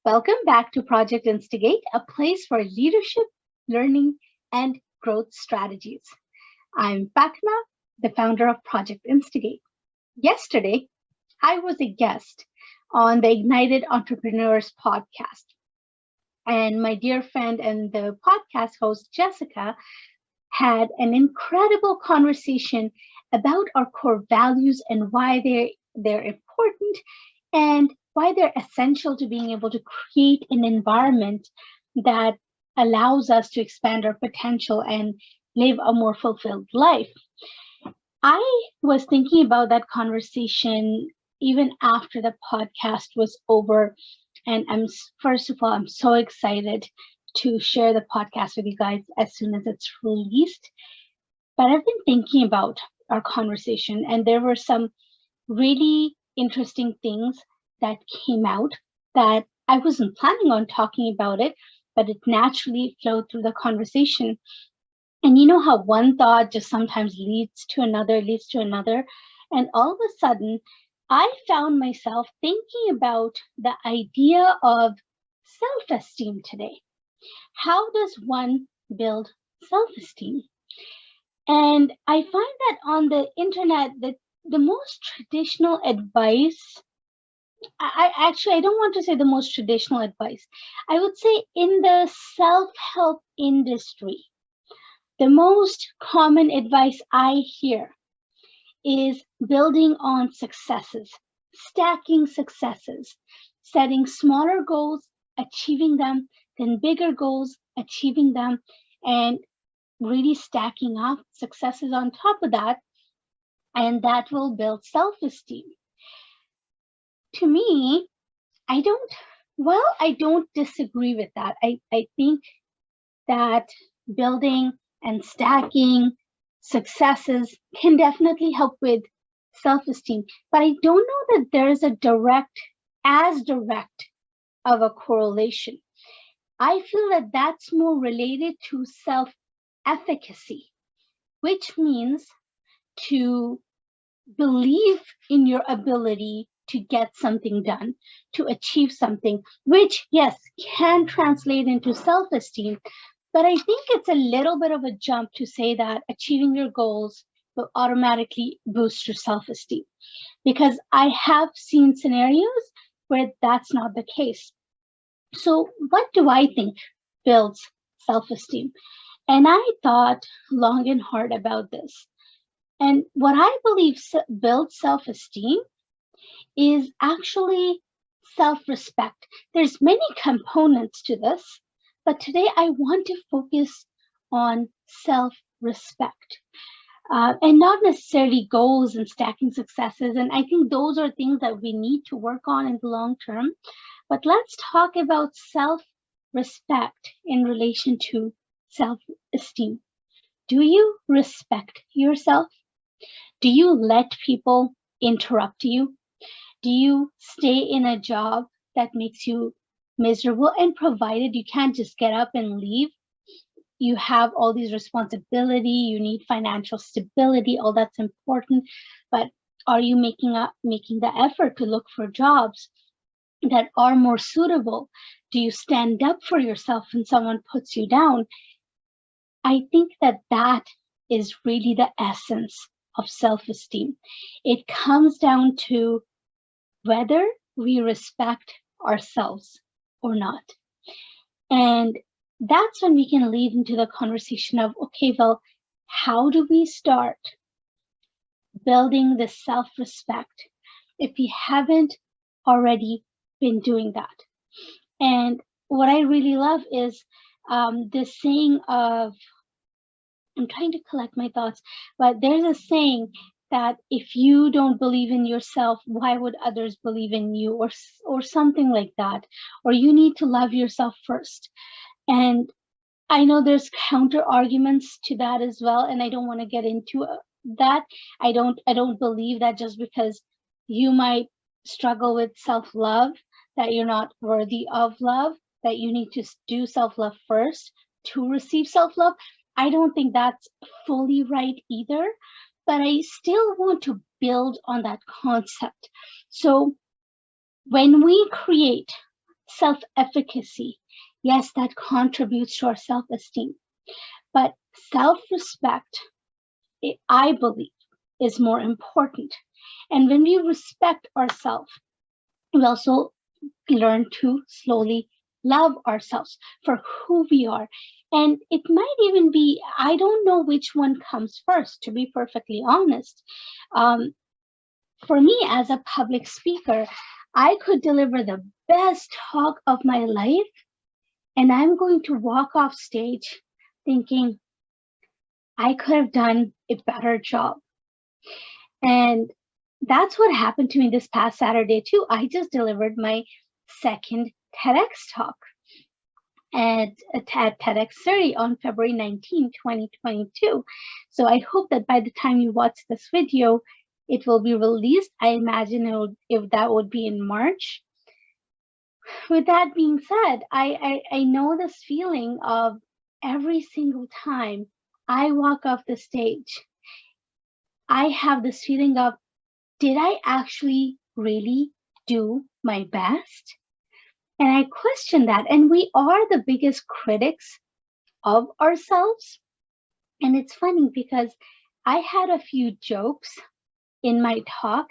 Welcome back to Project Instigate, a place for leadership, learning, and growth strategies. I'm Fatima, the founder of Project Instigate. Yesterday, I was a guest on the Ignited Entrepreneurs podcast. And my dear friend and the podcast host, Jessica, had an incredible conversation about our core values and why they're important and why they're essential to being able to create an environment that allows us to expand our potential and live a more fulfilled life. I was thinking about that conversation even after the podcast was over. And first of all, I'm so excited to share the podcast with you guys as soon as it's released. But I've been thinking about our conversation, and there were some really interesting things that came out that I wasn't planning on talking about it, but it naturally flowed through the conversation. And you know how one thought just sometimes leads to another. And all of a sudden, I found myself thinking about the idea of self-esteem today. How does one build self-esteem? And I find that on the internet, that the most traditional advice, I don't want to say the most traditional advice. I would say in the self-help industry, the most common advice I hear is building on successes, stacking successes, setting smaller goals, achieving them, then bigger goals, achieving them, and really stacking up successes on top of that. And that will build self-esteem. To me, I don't disagree with that. I think that building and stacking successes can definitely help with self-esteem, but I don't know that there is as direct of a correlation. I feel that that's more related to self-efficacy, which means to believe in your ability to get something done, to achieve something, which, yes, can translate into self-esteem. But I think it's a little bit of a jump to say that achieving your goals will automatically boost your self-esteem, because I have seen scenarios where that's not the case. So what do I think builds self-esteem? And I thought long and hard about this. And what I believe builds self-esteem is actually self-respect. There's many components to this, but today I want to focus on self-respect and not necessarily goals and stacking successes. And I think those are things that we need to work on in the long term. But let's talk about self-respect in relation to self-esteem. Do you respect yourself? Do you let people interrupt you? Do you stay in a job that makes you miserable? And provided you can't just get up and leave, you have all these responsibility, you need financial stability, all that's important. But are you making the effort to look for jobs that are more suitable? Do you stand up for yourself when someone puts you down? I think that is really the essence of self-esteem. It comes down to whether we respect ourselves or not. And that's when we can lead into the conversation of, okay, well, how do we start building this self-respect if we haven't already been doing that? And what I really love is this saying of, I'm trying to collect my thoughts, but there's a saying that if you don't believe in yourself, why would others believe in you, or something like that, or you need to love yourself first. And I know there's counter arguments to that as well, and I don't want to get into that. I don't believe that just because you might struggle with self-love, that you're not worthy of love, that you need to do self-love first to receive self-love. I don't think that's fully right either, but I still want to build on that concept. So when we create self-efficacy. Yes, that contributes to our self-esteem. But self-respect, I believe, is more important. And when we respect ourselves, we also learn to slowly love ourselves for who we are. And it might even be, I don't know which one comes first, to be perfectly honest. For me, as a public speaker, I could deliver the best talk of my life, and I'm going to walk off stage thinking I could have done a better job. And that's what happened to me this past Saturday too. I just delivered my second TEDx talk at TEDx30 on February 19, 2022. So I hope that by the time you watch this video, it will be released. I imagine if that would be in March. With that being said, I know this feeling of every single time I walk off the stage, I have this feeling of, did I actually really do my best? And I question that. And we are the biggest critics of ourselves. And it's funny because I had a few jokes in my talk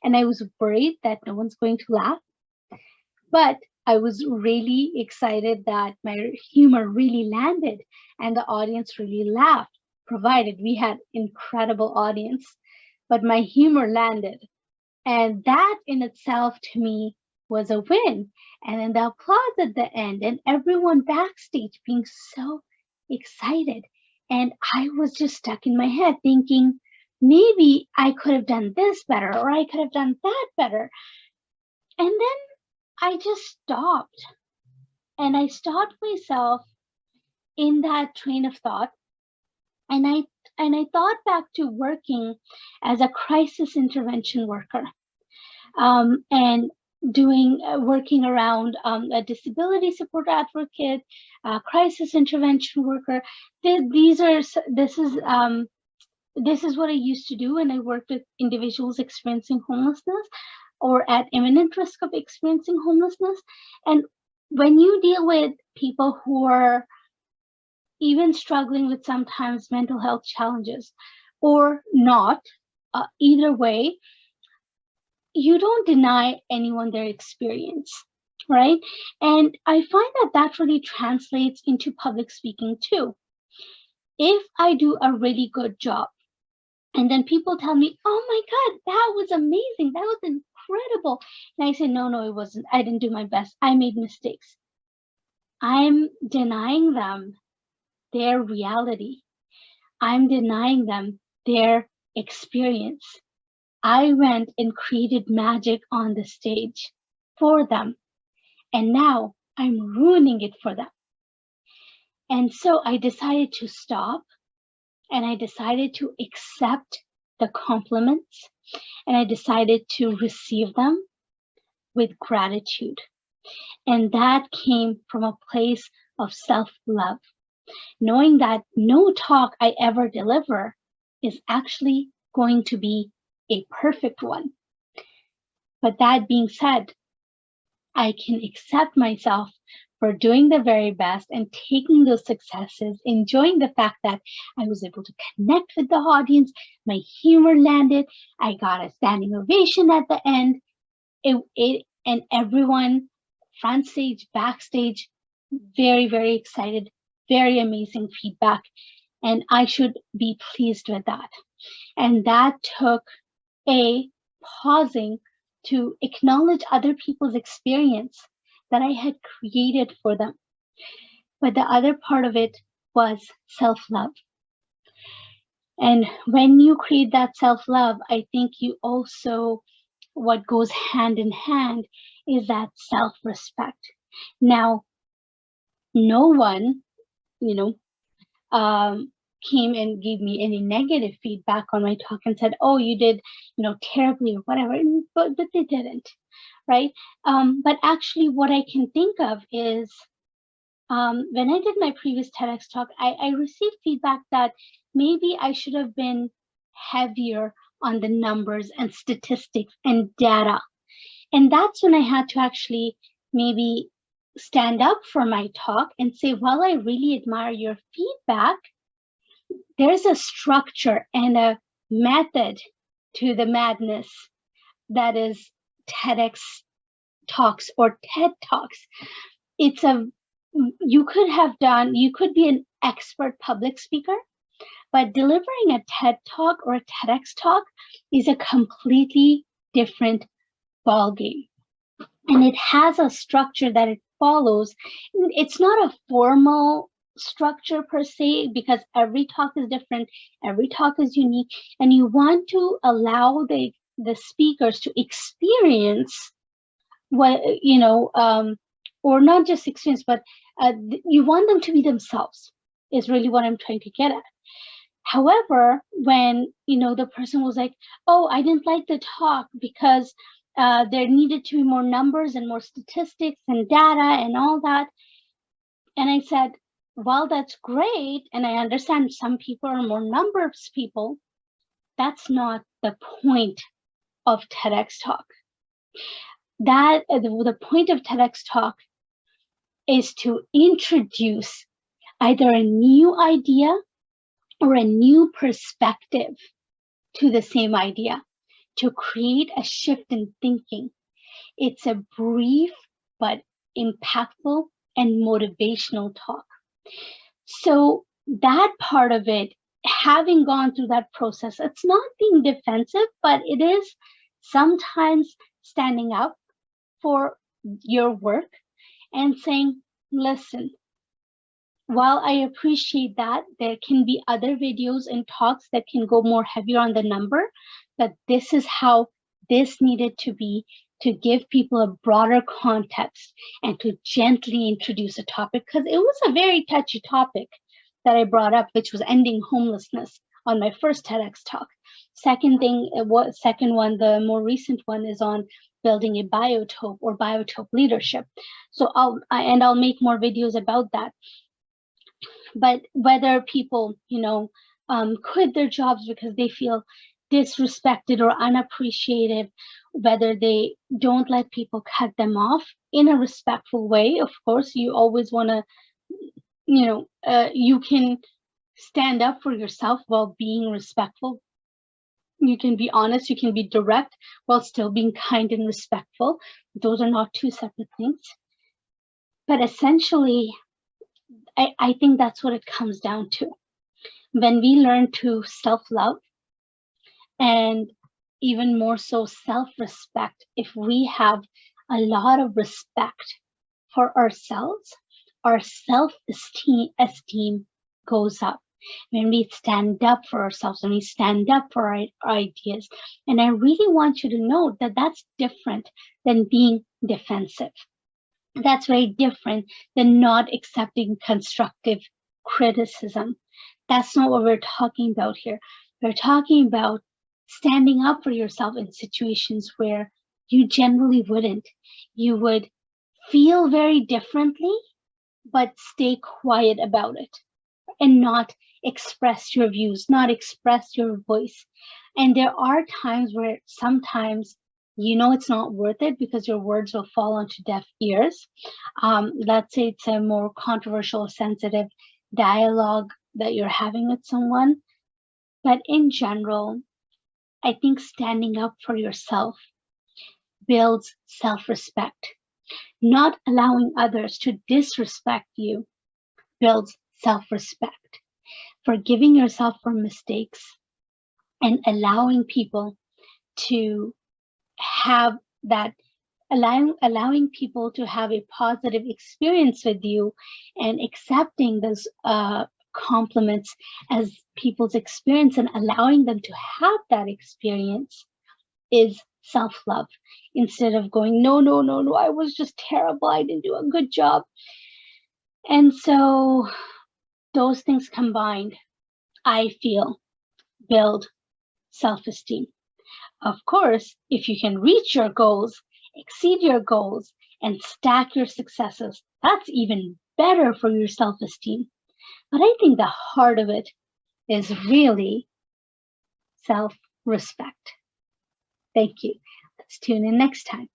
and I was worried that no one's going to laugh. But I was really excited that my humor really landed and the audience really laughed, provided we had incredible audience. But my humor landed. And that in itself to me was a win. And then the applause at the end and everyone backstage being so excited. And I was just stuck in my head thinking, maybe I could have done this better or I could have done that better. And then I just stopped. And I stopped myself in that train of thought. And I thought back to working as a crisis intervention worker. And working around a disability support advocate, crisis intervention worker. This is what I used to do when I worked with individuals experiencing homelessness or at imminent risk of experiencing homelessness. And when you deal with people who are even struggling with sometimes mental health challenges or not, either way, you don't deny anyone their experience, right? And I find that that really translates into public speaking too. If I do a really good job, and then people tell me, oh my God, that was amazing, that was incredible. And I say, no, it wasn't. I didn't do my best. I made mistakes. I'm denying them their reality. I'm denying them their experience. I went and created magic on the stage for them. And now I'm ruining it for them. And so I decided to stop and I decided to accept the compliments and I decided to receive them with gratitude. And that came from a place of self-love, knowing that no talk I ever deliver is actually going to be a perfect one. But that being said, I can accept myself for doing the very best and taking those successes, enjoying the fact that I was able to connect with the audience, my humor landed, I got a standing ovation at the end, and everyone, front stage, backstage, very, very excited, very amazing feedback, and I should be pleased with that. And that took a pausing to acknowledge other people's experience that I had created for them. But the other part of it was self-love. And when you create that self-love, I think you also, what goes hand in hand is that self-respect. Now, no one, came and gave me any negative feedback on my talk and said, oh, you did, terribly or whatever, but they didn't, right? But actually what I can think of is when I did my previous TEDx talk, I received feedback that maybe I should have been heavier on the numbers and statistics and data. And that's when I had to actually maybe stand up for my talk and say, while I really admire your feedback, there's a structure and a method to the madness that is TEDx Talks or TED Talks. You could be an expert public speaker, but delivering a TED Talk or a TEDx Talk is a completely different ballgame. And it has a structure that it follows. It's not a formal structure per se, because every talk is different, every talk is unique, and you want to allow the speakers to experience what, or not just experience, but you want them to be themselves, is really what I'm trying to get at. However, when, the person was like, oh, I didn't like the talk because there needed to be more numbers and more statistics and data and all that. And I said, well, that's great. And I understand some people are more numbers people. That's not the point of TEDx Talk. The point of TEDx Talk is to introduce either a new idea or a new perspective to the same idea, to create a shift in thinking. It's a brief but impactful and motivational talk. So that part of it, having gone through that process, it's not being defensive, but it is sometimes standing up for your work and saying, listen, while I appreciate that there can be other videos and talks that can go more heavier on the number, but this is how this needed to be, to give people a broader context and to gently introduce a topic, because it was a very touchy topic that I brought up, which was ending homelessness on my first TEDx talk. Second one, the more recent one, is on building a biotope or biotope leadership. So I'll make more videos about that. But whether people, quit their jobs because they feel disrespected or unappreciated, whether they don't let people cut them off in a respectful way. Of course, you always want to, you can stand up for yourself while being respectful. You can be honest, you can be direct while still being kind and respectful. Those are not two separate things. But essentially, I think that's what it comes down to. When we learn to self-love, and even more so self-respect, if we have a lot of respect for ourselves, our self-esteem goes up. When we stand up for ourselves, when we stand up for our ideas. And I really want you to know that that's different than being defensive. That's very different than not accepting constructive criticism. That's not what we're talking about here. We're talking about standing up for yourself in situations where you generally wouldn't. You would feel very differently, but stay quiet about it and not express your views, not express your voice. And there are times where sometimes it's not worth it because your words will fall onto deaf ears. Let's say it's a more controversial, sensitive dialogue that you're having with someone. But in general, I think standing up for yourself builds self-respect. Not allowing others to disrespect you builds self-respect. Forgiving yourself for mistakes and allowing people to have that, allowing people to have a positive experience with you and accepting those compliments as people's experience and allowing them to have that experience is self-love, instead of going, no, I was just terrible, I didn't do a good job. And so those things combined, I feel, build self-esteem. Of course, if you can reach your goals, exceed your goals, and stack your successes, that's even better for your self-esteem. But I think the heart of it is really self-respect. Thank you. Let's tune in next time.